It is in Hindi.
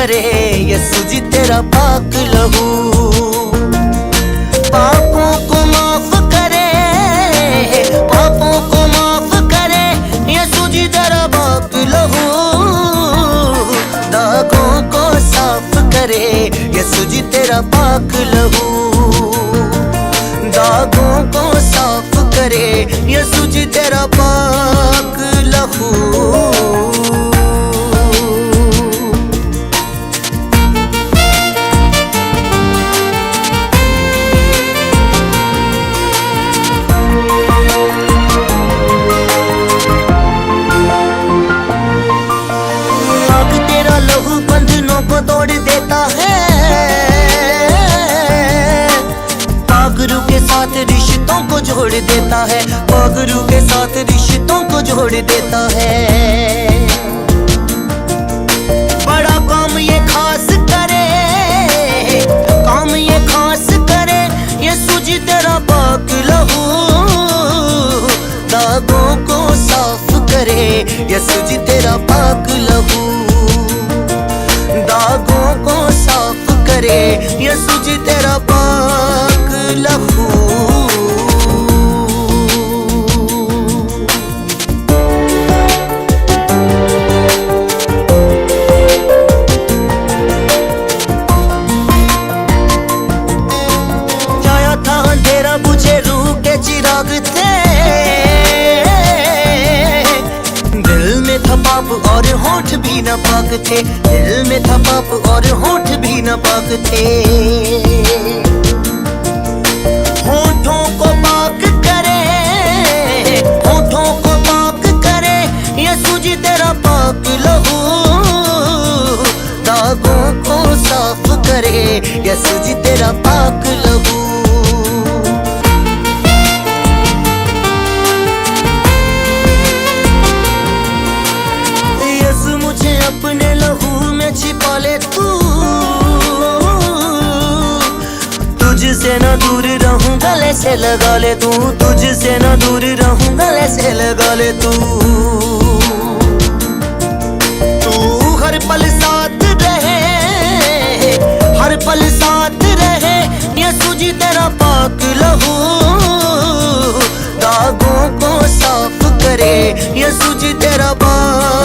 करे यसु जी तेरा पाक लहू। पापों को माफ करे, पापों को माफ करे यसु जी तेरा पाक लहू। दागों को साफ करे यसु जी तेरा पाक लहू। दागों को साफ करे यसु जी तेरा पाक लहू। तोड़ देता है, पागरू के साथ रिश्तों को जोड़ देता है, पागरू के साथ रिश्तों को जोड़ देता है। बड़ा काम ये खास करे, काम ये खास करे यसु जी तेरा पाक लहू। दागों को साफ करे यसु जी तेरा पाक लहू। दागों को साफ करे यसु जी तेरा पाक लहू। छाया था अंधेरा बुझे रूह के चिराग थे, दिल में था पाप और होठ भी न पाक थे, दिल में था पाप और होठ भी न पाक थे। होठों को पाक करे, होठों को पाक करे यसु जी तेरा पाक लहू। दागों को साफ करे यसु जी तेरा पाक लहू। अपने लहू में छिपा ले तू, तुझसे न दूर रहूं गले से लगा ले तू, तुझसे न दूर रहूं गले से लगा ले तू। तू हर पल साथ रहे, हर पल साथ रहे यसु जी तेरा पाक लहू। दागों को साफ करे यसु जी तेरा पाक